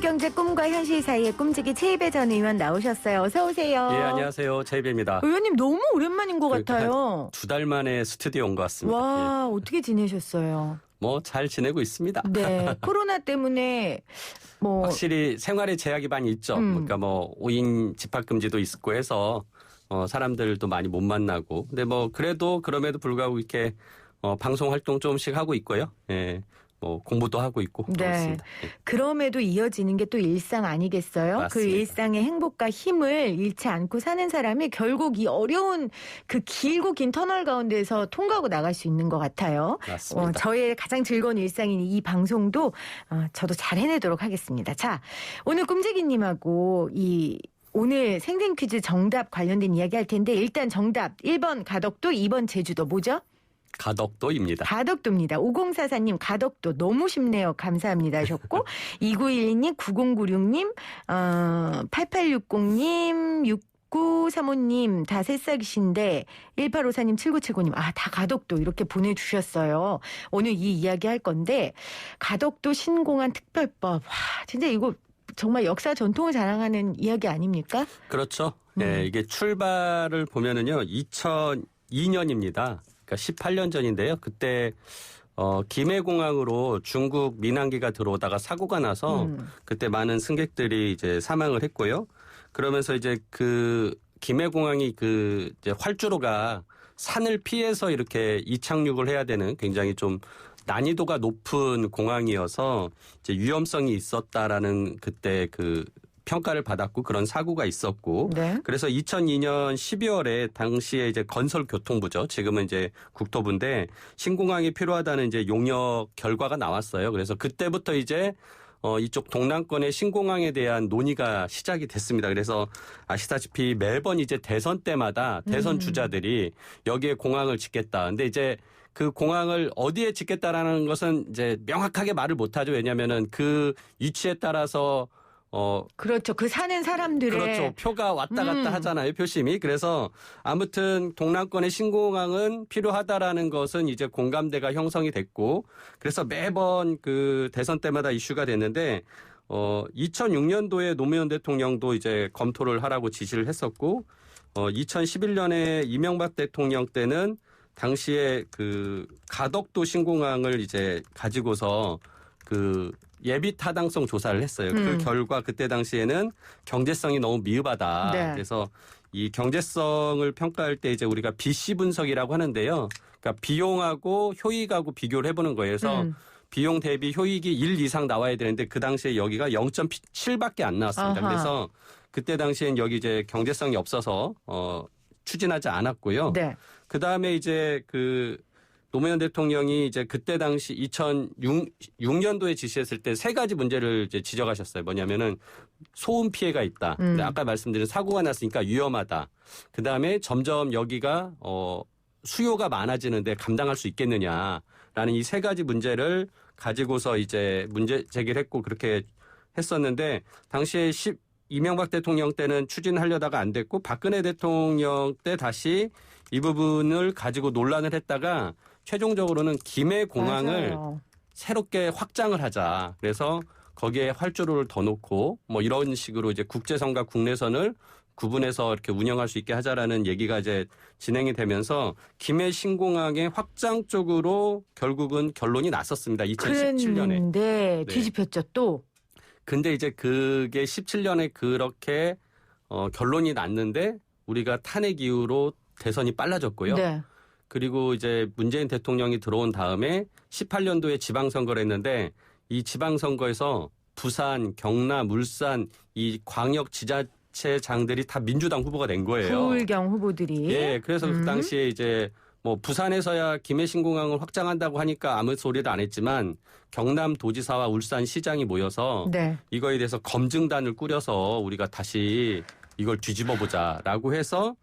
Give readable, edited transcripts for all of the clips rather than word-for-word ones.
경제 꿈과 현실 사이의 꿈지기 최이배 전 의원 나오셨어요. 어서 오세요. 예, 안녕하세요. 최이배입니다. 의원님 너무 오랜만인 것 같아요. 2달 만에 스튜디오 온 것 같습니다. 와, 어떻게 지내셨어요? 뭐 잘 지내고 있습니다. 네, 코로나 때문에 뭐 확실히 생활에 제약이 많이 있죠. 그러니까 뭐 5인 집합 금지도 있고 해서 사람들도 많이 못 만나고. 근데 뭐 그래도 그럼에도 불구하고 이렇게 방송 활동 조금씩 하고 있고요. 예. 뭐 공부도 하고 있고 네. 그렇습니다. 예. 그럼에도 이어지는 게 또 일상 아니겠어요? 맞습니다. 그 일상의 행복과 힘을 잃지 않고 사는 사람이 결국 이 어려운 그 길고 긴 터널 가운데서 통과하고 나갈 수 있는 것 같아요. 맞습니다. 저의 가장 즐거운 일상인 이 방송도 저도 잘 해내도록 하겠습니다. 자, 오늘 꿈지기님하고 오늘 생생 퀴즈 정답 관련된 이야기 할 텐데 일단 정답 1번 가덕도, 2번 제주도 뭐죠? 가덕도입니다. 가덕도입니다. 5044님 가덕도 너무 쉽네요. 감사합니다 하셨고 2912님 9096님 8860님 6935님 다 새싹이신데 1854님 7979님 다 가덕도 이렇게 보내주셨어요. 오늘 이 이야기 할 건데 가덕도 신공항 특별법 와 진짜 이거 정말 역사 전통을 자랑하는 이야기 아닙니까? 그렇죠. 예, 이게 출발을 보면은요 2002년입니다. 그러니까 18년 전인데요. 그때 김해공항으로 중국 민항기가 들어오다가 사고가 나서 그때 많은 승객들이 이제 사망을 했고요. 그러면서 이제 그 김해공항이 이제 활주로가 산을 피해서 이렇게 이착륙을 해야 되는 굉장히 좀 난이도가 높은 공항이어서 이제 위험성이 있었다라는 그때 그 평가를 받았고 그런 사고가 있었고 네. 그래서 2002년 12월에 당시에 이제 건설교통부죠. 지금은 이제 국토부인데 신공항이 필요하다는 이제 용역 결과가 나왔어요. 그래서 그때부터 이제 이쪽 동남권의 신공항에 대한 논의가 시작이 됐습니다. 그래서 아시다시피 매번 이제 대선 때마다 대선 주자들이 여기에 공항을 짓겠다. 근데 이제 그 공항을 어디에 짓겠다라는 것은 이제 명확하게 말을 못하죠. 왜냐하면은 그 위치에 따라서 그렇죠. 그 사는 사람들의 그렇죠. 표가 왔다 갔다 하잖아요. 표심이. 그래서 아무튼 동남권의 신공항은 필요하다라는 것은 이제 공감대가 형성이 됐고 그래서 매번 그 대선 때마다 이슈가 됐는데 2006년도에 노무현 대통령도 이제 검토를 하라고 지시를 했었고 2011년에 이명박 대통령 때는 당시에 그 가덕도 신공항을 이제 가지고서 그 예비 타당성 조사를 했어요. 그 결과 그때 당시에는 경제성이 너무 미흡하다. 네. 그래서 이 경제성을 평가할 때 이제 우리가 BC 분석이라고 하는데요. 그러니까 비용하고 효익하고 비교를 해보는 거예요. 그래서 비용 대비 효익이 1 이상 나와야 되는데 그 당시에 여기가 0.7밖에 안 나왔습니다. 아하. 그래서 그때 당시엔 여기 이제 경제성이 없어서 추진하지 않았고요. 네. 그 다음에 이제 그 노무현 대통령이 이제 그때 당시 2006년도에 지시했을 때 세 가지 문제를 이제 지적하셨어요. 뭐냐면은 소음 피해가 있다. 근데 아까 말씀드린 사고가 났으니까 위험하다. 그 다음에 점점 여기가 수요가 많아지는데 감당할 수 있겠느냐라는 이 세 가지 문제를 가지고서 이제 문제 제기를 했고 그렇게 했었는데 당시에 이명박 대통령 때는 추진하려다가 안 됐고 박근혜 대통령 때 다시 이 부분을 가지고 논란을 했다가 최종적으로는 김해공항을 맞아요. 새롭게 확장을 하자. 그래서 거기에 활주로를 더 놓고 뭐 이런 식으로 이제 국제선과 국내선을 구분해서 이렇게 운영할 수 있게 하자라는 얘기가 이제 진행이 되면서 김해 신공항의 확장 쪽으로 결국은 결론이 났었습니다. 2017년에. 그런데 뒤집혔죠 또. 근데 이제 그게 17년에 그렇게 결론이 났는데 우리가 탄핵 이후로 대선이 빨라졌고요. 네. 그리고 이제 문재인 대통령이 들어온 다음에 18년도에 지방선거를 했는데 이 지방선거에서 부산, 경남, 울산 이 광역 지자체장들이 다 민주당 후보가 된 거예요. 부울경 후보들이. 예, 그래서 그 당시에 이제 뭐 부산에서야 김해신공항을 확장한다고 하니까 아무 소리를 안 했지만 경남도지사와 울산시장이 모여서 네. 이거에 대해서 검증단을 꾸려서 우리가 다시 이걸 뒤집어보자라고 해서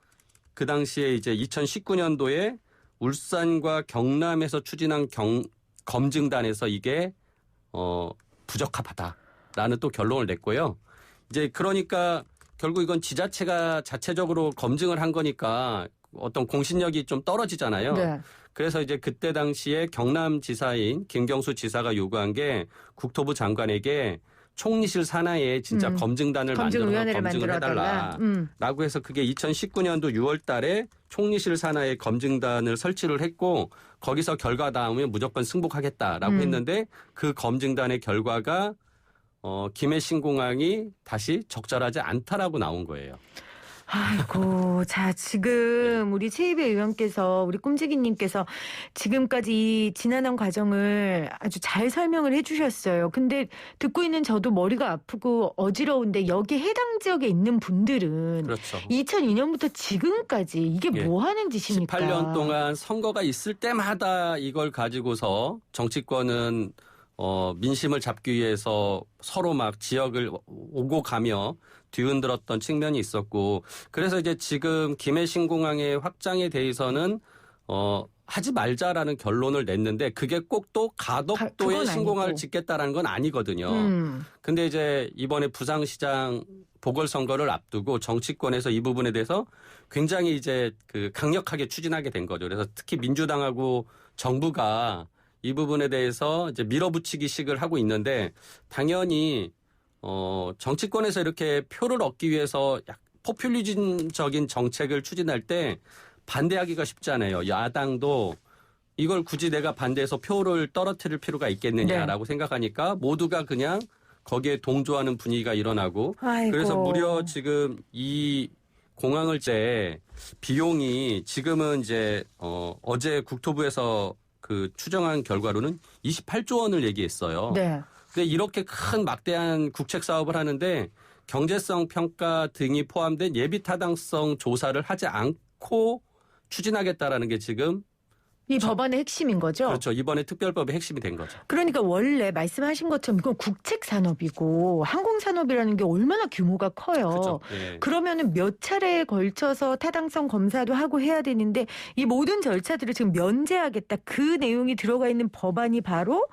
그 당시에 이제 2019년도에 울산과 경남에서 추진한 검증단에서 이게 부적합하다라는 또 결론을 냈고요. 이제 그러니까 결국 이건 지자체가 자체적으로 검증을 한 거니까 어떤 공신력이 좀 떨어지잖아요. 네. 그래서 이제 그때 당시에 경남지사인 김경수 지사가 요구한 게 국토부 장관에게 총리실 산하에 진짜 검증단을 검증위원회를 만들어서 검증을 해달라. 라고 해서 그게 2019년도 6월 달에 총리실 산하에 검증단을 설치를 했고 거기서 결과 나오면 무조건 승복하겠다라고 했는데 그 검증단의 결과가 김해 신공항이 다시 적절하지 않다라고 나온 거예요. 아이고, 자, 지금 우리 최희배 의원께서, 우리 꿈지기님께서 지금까지 이 지난한 과정을 아주 잘 설명을 해주셨어요. 근데 듣고 있는 저도 머리가 아프고 어지러운데 여기에 해당 지역에 있는 분들은 그렇죠. 2002년부터 지금까지 이게 예. 뭐 하는 짓입니까? 18년 동안 선거가 있을 때마다 이걸 가지고서 정치권은 민심을 잡기 위해서 서로 막 지역을 오고 가며 뒤흔들었던 측면이 있었고 그래서 이제 지금 김해 신공항의 확장에 대해서는 하지 말자라는 결론을 냈는데 그게 꼭 또 가덕도에 그건 신공항을 아니고. 짓겠다라는 건 아니거든요. 근데 이제 이번에 부산시장 보궐선거를 앞두고 정치권에서 이 부분에 대해서 굉장히 이제 그 강력하게 추진하게 된 거죠. 그래서 특히 민주당하고 정부가 이 부분에 대해서 이제 밀어붙이기식을 하고 있는데 당연히 정치권에서 이렇게 표를 얻기 위해서 포퓰리즘적인 정책을 추진할 때 반대하기가 쉽지 않아요. 야당도 이걸 굳이 내가 반대해서 표를 떨어뜨릴 필요가 있겠느냐라고 생각하니까 모두가 그냥 거기에 동조하는 분위기가 일어나고 아이고. 그래서 무려 지금 이 공항을 비용이 지금은 이제 어제 국토부에서 그 추정한 결과로는 28조 원을 얘기했어요. 네. 근데 이렇게 큰 막대한 국책 사업을 하는데 경제성 평가 등이 포함된 예비 타당성 조사를 하지 않고 추진하겠다라는 게 지금 이 법안의 핵심인 거죠? 그렇죠. 이번에 특별법의 핵심이 된 거죠. 그러니까 원래 말씀하신 것처럼 이건 국책 산업이고 항공 산업이라는 게 얼마나 규모가 커요. 그렇죠. 네. 그러면은 몇 차례에 걸쳐서 타당성 검사도 하고 해야 되는데 이 모든 절차들을 지금 면제하겠다. 그 내용이 들어가 있는 법안이 바로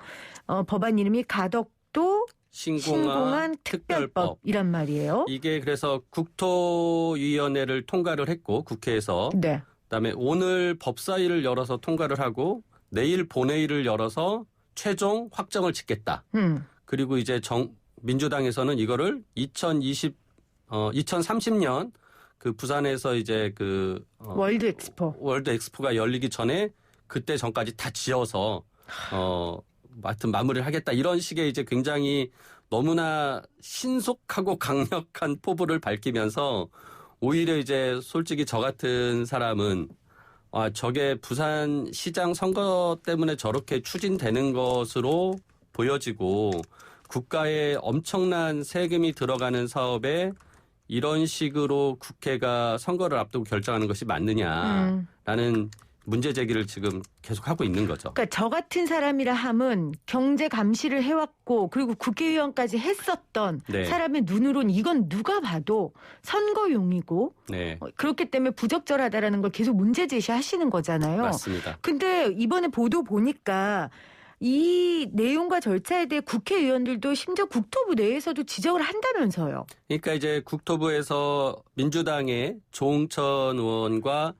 법안 이름이 가덕도 신공항 특별법이란 말이에요. 이게 그래서 국토위원회를 통과를 했고 국회에서 네. 그다음에 오늘 법사위를 열어서 통과를 하고 내일 본회의를 열어서 최종 확정을 짓겠다. 그리고 이제 민주당에서는 이거를 2030년 그 부산에서 이제 그 월드 엑스포가 열리기 전에 그때 전까지 다 지어서 하여튼 마무리를 하겠다. 이런 식의 이제 굉장히 너무나 신속하고 강력한 포부를 밝히면서 오히려 이제 솔직히 저 같은 사람은 저게 부산시장 선거 때문에 저렇게 추진되는 것으로 보여지고 국가에 엄청난 세금이 들어가는 사업에 이런 식으로 국회가 선거를 앞두고 결정하는 것이 맞느냐라는 문제 제기를 지금 계속하고 있는 거죠. 그러니까 저 같은 사람이라 함은 경제 감시를 해왔고 그리고 국회의원까지 했었던 네. 사람의 눈으론 이건 누가 봐도 선거용이고 네. 그렇기 때문에 부적절하다라는 걸 계속 문제 제시하시는 거잖아요. 맞습니다. 근데 이번에 보도 보니까 이 내용과 절차에 대해 국회의원들도 심지어 국토부 내에서도 지적을 한다면서요. 그러니까 이제 국토부에서 민주당의 조응천 의원과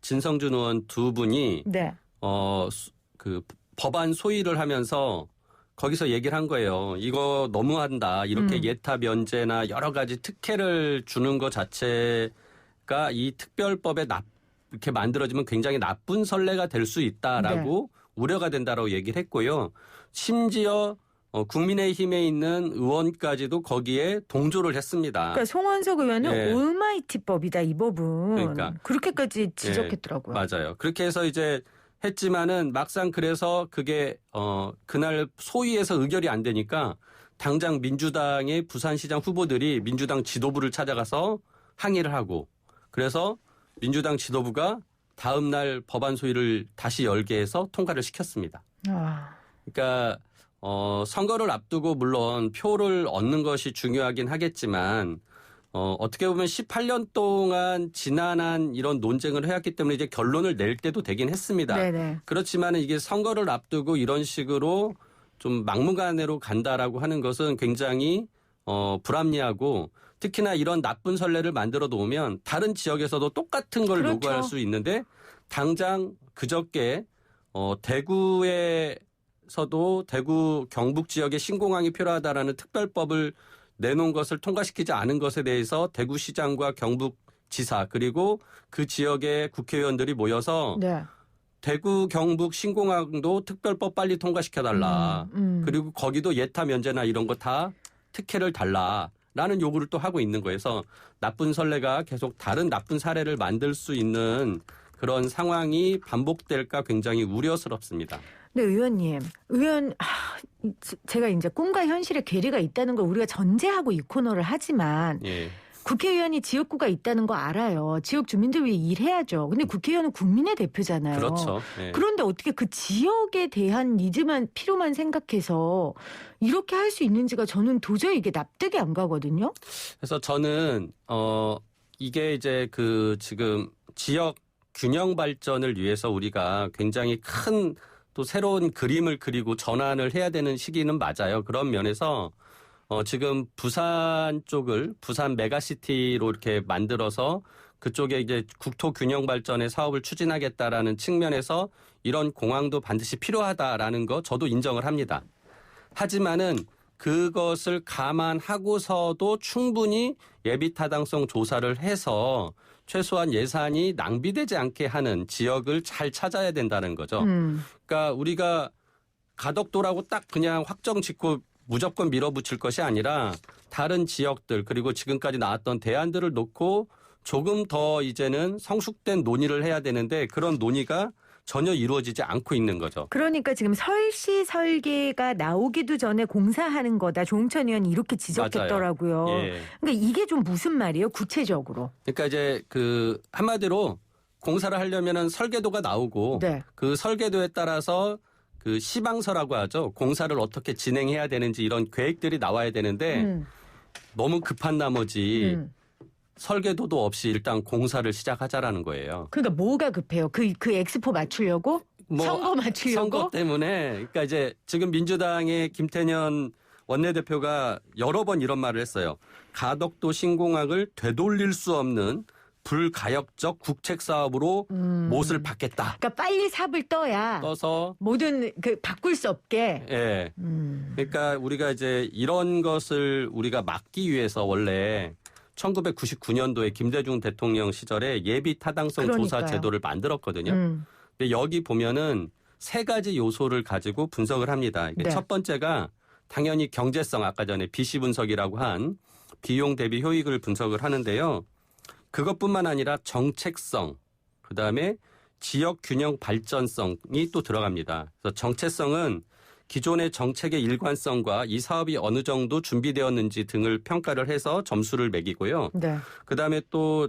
진성준 의원 두 분이 네. 그 법안 소위를 하면서 거기서 얘기를 한 거예요. 이거 너무한다. 이렇게 예타 면제나 여러 가지 특혜를 주는 것 자체가 이 특별법에 이렇게 만들어지면 굉장히 나쁜 선례가 될 수 있다라고 우려가 된다라고 얘기를 했고요. 심지어 국민의힘에 있는 의원까지도 거기에 동조를 했습니다. 그러니까 송원석 의원은 네. 올마이티법이다 이 법은. 그러니까. 그렇게까지 지적했더라고요. 맞아요. 그렇게 해서 이제 했지만은 막상 그래서 그게 그날 소위에서 의결이 안 되니까 당장 민주당의 부산시장 후보들이 민주당 지도부를 찾아가서 항의를 하고 그래서 민주당 지도부가 다음 날 법안 소위를 다시 열게 해서 통과를 시켰습니다. 그러니까 선거를 앞두고 물론 표를 얻는 것이 중요하긴 하겠지만 어떻게 보면 18년 동안 지난한 이런 논쟁을 해왔기 때문에 이제 결론을 낼 때도 되긴 했습니다. 네네. 그렇지만 이게 선거를 앞두고 이런 식으로 좀 막무가내로 간다라고 하는 것은 굉장히 불합리하고 특히나 이런 나쁜 선례를 만들어 놓으면 다른 지역에서도 똑같은 걸 그렇죠. 요구할 수 있는데 당장 그저께 대구의 중에서도 대구 경북 지역에 신공항이 필요하다라는 특별법을 내놓은 것을 통과시키지 않은 것에 대해서 대구시장과 경북지사 그리고 그 지역의 국회의원들이 모여서 네. 대구 경북 신공항도 특별법 빨리 통과시켜달라. 그리고 거기도 예타 면제나 이런 거 다 특혜를 달라라는 요구를 또 하고 있는 거여서 나쁜 선례가 계속 다른 나쁜 사례를 만들 수 있는 그런 상황이 반복될까 굉장히 우려스럽습니다. 네, 의원님. 제가 이제 꿈과 현실의 괴리가 있다는 걸 우리가 전제하고 이 코너를 하지만 예. 국회의원이 지역구가 있다는 거 알아요. 지역 주민들 위해 일해야죠. 근데 국회의원은 국민의 대표잖아요. 그렇죠. 예. 그런데 어떻게 그 지역에 대한 니즈만 필요만 생각해서 이렇게 할 수 있는지가 저는 도저히 이게 납득이 안 가거든요. 그래서 저는 이게 이제 그 지금 지역 균형 발전을 위해서 우리가 굉장히 큰 또 새로운 그림을 그리고 전환을 해야 되는 시기는 맞아요. 그런 면에서 지금 부산 쪽을 부산 메가시티로 이렇게 만들어서 그쪽에 이제 국토 균형 발전의 사업을 추진하겠다라는 측면에서 이런 공항도 반드시 필요하다라는 거 저도 인정을 합니다. 하지만은 그것을 감안하고서도 충분히 예비 타당성 조사를 해서 최소한 예산이 낭비되지 않게 하는 지역을 잘 찾아야 된다는 거죠. 그러니까 우리가 가덕도라고 딱 그냥 확정 짓고 무조건 밀어붙일 것이 아니라 다른 지역들 그리고 지금까지 나왔던 대안들을 놓고 조금 더 이제는 성숙된 논의를 해야 되는데 그런 논의가 전혀 이루어지지 않고 있는 거죠. 그러니까 지금 설시 설계가 나오기도 전에 공사하는 거다. 조홍천 의원이 이렇게 지적했더라고요. 예. 그러니까 이게 좀 무슨 말이에요? 구체적으로. 그러니까 이제 그 한마디로 공사를 하려면은 설계도가 나오고 네. 그 설계도에 따라서 그 시방서라고 하죠. 공사를 어떻게 진행해야 되는지 이런 계획들이 나와야 되는데 너무 급한 나머지 설계도도 없이 일단 공사를 시작하자라는 거예요. 그러니까 뭐가 급해요? 그 엑스포 맞추려고? 선거 맞추려고? 선거 때문에. 그러니까 이제 지금 민주당의 김태년 원내대표가 여러 번 이런 말을 했어요. 가덕도 신공항을 되돌릴 수 없는 불가역적 국책 사업으로 못을 받겠다. 그러니까 빨리 삽을 떠서 모든 바꿀 수 없게. 예. 그러니까 우리가 이제 이런 것을 우리가 막기 위해서 원래 1999년도에 김대중 대통령 시절에 예비 타당성 조사 제도를 만들었거든요. 근데 여기 보면은 세 가지 요소를 가지고 분석을 합니다. 네. 첫 번째가 당연히 경제성, 아까 전에 BC 분석이라고 한 비용 대비 효익을 분석을 하는데요. 그것뿐만 아니라 정책성, 그다음에 지역 균형 발전성이 또 들어갑니다. 그래서 정체성은 기존의 정책의 일관성과 이 사업이 어느 정도 준비되었는지 등을 평가를 해서 점수를 매기고요. 네. 그다음에 또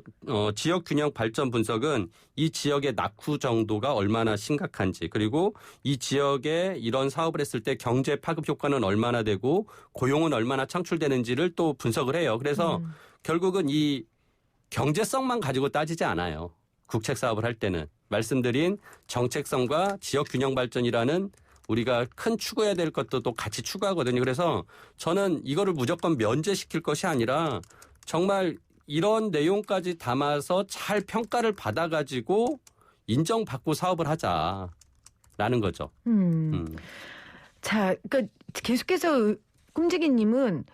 지역 균형 발전 분석은 이 지역의 낙후 정도가 얼마나 심각한지 그리고 이 지역에 이런 사업을 했을 때 경제 파급 효과는 얼마나 되고 고용은 얼마나 창출되는지를 또 분석을 해요. 그래서 결국은 이 경제성만 가지고 따지지 않아요. 국책 사업을 할 때는. 말씀드린 정책성과 지역 균형 발전이라는 우리가 큰 추구해야 될 것도 또 같이 추구하거든요. 그래서 저는 이거를 무조건 면제시킬 것이 아니라 정말 이런 내용까지 담아서 잘 평가를 받아가지고 인정받고 사업을 하자라는 거죠. 자, 그러니까 계속해서 꿈지기님은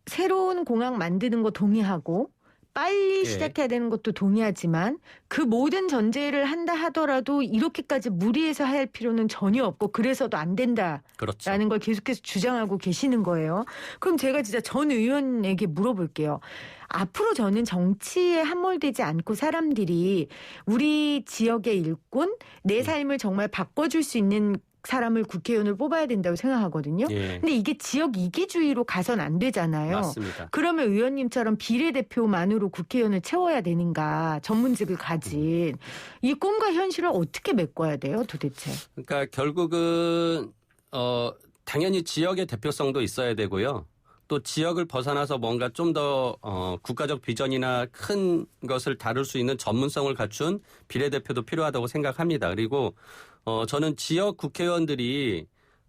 새로운 공항 만드는 거 동의하고 빨리 시작해야 되는 것도 동의하지만 그 모든 전제를 한다 하더라도 이렇게까지 무리해서 할 필요는 전혀 없고 그래서도 안 된다라는 그렇죠. 걸 계속해서 주장하고 계시는 거예요. 그럼 제가 진짜 전 의원에게 물어볼게요. 앞으로 저는 정치에 함몰되지 않고 사람들이 우리 지역의 일꾼, 내 삶을 정말 바꿔줄 수 있는 사람을 국회의원을 뽑아야 된다고 생각하거든요. 예. 근데 이게 지역 이기주의로 가선 안 되잖아요. 맞습니다. 그러면 의원님처럼 비례대표만으로 국회의원을 채워야 되는가, 전문직을 가진 이 꿈과 현실을 어떻게 메꿔야 돼요, 도대체? 그러니까 결국은 당연히 지역의 대표성도 있어야 되고요. 또 지역을 벗어나서 뭔가 좀 더 국가적 비전이나 큰 것을 다룰 수 있는 전문성을 갖춘 비례대표도 필요하다고 생각합니다. 그리고 저는 지역 국회의원들이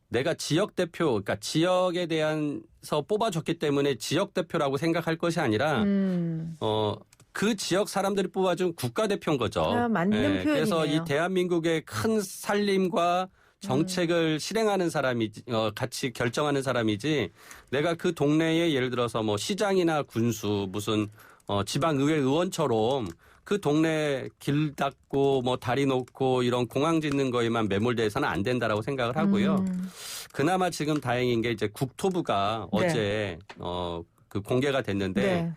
내가 지역 대표, 그러니까 지역에 대한서 뽑아줬기 때문에 지역 대표라고 생각할 것이 아니라 그 지역 사람들이 뽑아준 국가대표인 거죠. 맞는 표현이네요. 그래서 이 대한민국의 큰 살림과 정책을 실행하는 사람이지, 같이 결정하는 사람이지, 내가 그 동네에 예를 들어서 뭐 시장이나 군수, 무슨, 지방의회 의원처럼 그 동네 길 닦고 뭐 다리 놓고 이런 공항 짓는 거에만 매몰돼서는 안 된다라고 생각을 하고요. 그나마 지금 다행인 게 이제 국토부가 네. 어제, 그 공개가 됐는데, 네.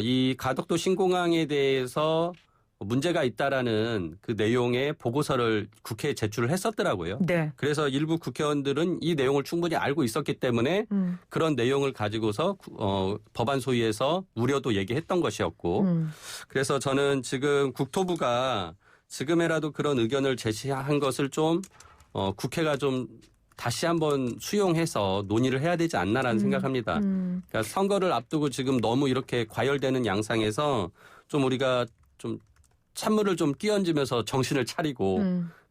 이 가덕도 신공항에 대해서 문제가 있다라는 그 내용의 보고서를 국회에 제출을 했었더라고요. 네. 그래서 일부 국회의원들은 이 내용을 충분히 알고 있었기 때문에 그런 내용을 가지고서 법안 소위에서 우려도 얘기했던 것이었고 그래서 저는 지금 국토부가 지금이라도 그런 의견을 제시한 것을 좀 국회가 좀 다시 한번 수용해서 논의를 해야 되지 않나라는 생각합니다. 그러니까 선거를 앞두고 지금 너무 이렇게 과열되는 양상에서 좀 우리가 좀 찬물을 좀 끼얹으면서 정신을 차리고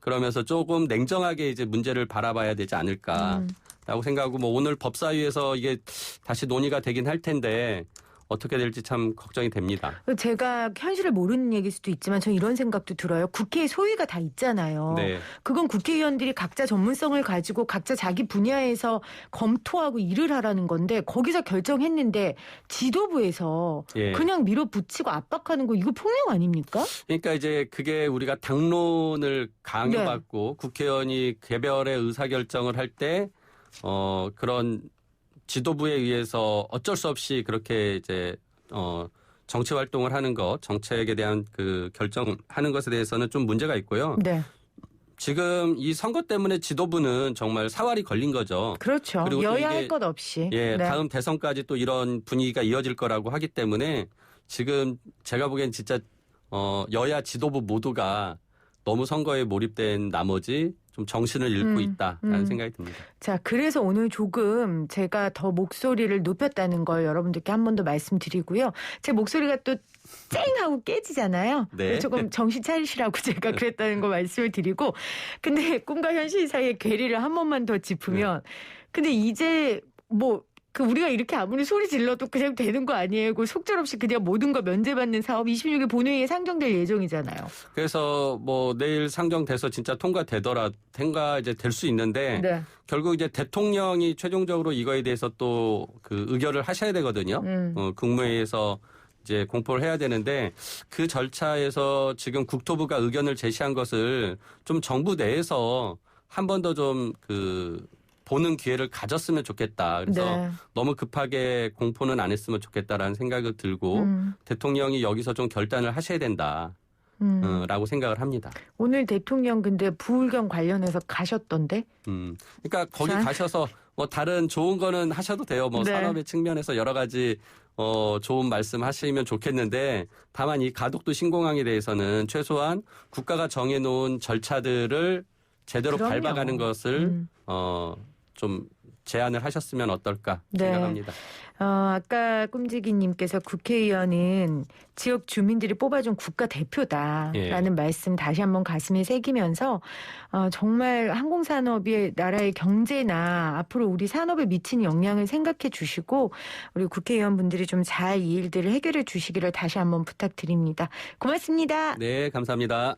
그러면서 조금 냉정하게 이제 문제를 바라봐야 되지 않을까라고 생각하고 뭐 오늘 법사위에서 이게 다시 논의가 되긴 할 텐데 어떻게 될지 참 걱정이 됩니다. 제가 현실을 모르는 얘기일 수도 있지만 저는 이런 생각도 들어요. 국회에 소위가 다 있잖아요. 네. 그건 국회의원들이 각자 전문성을 가지고 각자 자기 분야에서 검토하고 일을 하라는 건데 거기서 결정했는데 지도부에서 예. 그냥 밀어붙이고 압박하는 거 이거 폭력 아닙니까? 그러니까 이제 그게 우리가 당론을 강요받고 국회의원이 개별의 의사결정을 할 때 그런 지도부에 의해서 어쩔 수 없이 그렇게 이제 정치 활동을 하는 것, 정책에 대한 그 결정하는 것에 대해서는 좀 문제가 있고요. 네. 지금 이 선거 때문에 지도부는 정말 사활이 걸린 거죠. 그렇죠. 그리고 또 여야 이게 할 것 없이. 예, 네. 다음 대선까지 또 이런 분위기가 이어질 거라고 하기 때문에 지금 제가 보기엔 진짜 여야 지도부 모두가 너무 선거에 몰입된 나머지 좀 정신을 잃고 있다라는 생각이 듭니다. 자, 그래서 오늘 조금 제가 더 목소리를 높였다는 걸 여러분들께 한 번 더 말씀드리고요. 제 목소리가 또 쨍하고 깨지잖아요. 네. 그래서 조금 정신 차리시라고 제가 그랬다는 거 말씀을 드리고. 근데 꿈과 현실 사이의 괴리를 한 번만 더 짚으면 근데 이제 뭐 우리가 이렇게 아무리 소리 질러도 그냥 되는 거 아니에요. 그 속절없이 그냥 모든 거 면제받는 사업 26일 본회의에 상정될 예정이잖아요. 그래서 뭐 내일 상정돼서 진짜 통과 이제 될 수 있는데 네. 결국 이제 대통령이 최종적으로 이거에 대해서 또 그 의결을 하셔야 되거든요. 국무회의에서 이제 공포를 해야 되는데 그 절차에서 지금 국토부가 의견을 제시한 것을 좀 정부 내에서 한 번 더 좀 보는 기회를 가졌으면 좋겠다. 그래서 네. 너무 급하게 공포는 안 했으면 좋겠다라는 생각이 들고 대통령이 여기서 좀 결단을 하셔야 된다. 라고 생각을 합니다. 오늘 대통령 근데 부울경 관련해서 가셨던데? 그러니까 거기 가셔서 뭐 다른 좋은 거는 하셔도 돼요. 뭐 네. 산업의 측면에서 여러 가지 좋은 말씀 하시면 좋겠는데 다만 이 가덕도 신공항에 대해서는 최소한 국가가 정해놓은 절차들을 제대로 그럼요. 밟아가는 것을 좀 제안을 하셨으면 어떨까 네. 생각합니다. 아까 꿈지기님께서 국회의원은 지역 주민들이 뽑아준 국가대표다라는 말씀 다시 한번 가슴에 새기면서 정말 항공산업이 나라의 경제나 앞으로 우리 산업에 미치는 영향을 생각해 주시고 우리 국회의원분들이 좀 잘 이 일들을 해결해 주시기를 다시 한번 부탁드립니다. 고맙습니다. 네, 감사합니다.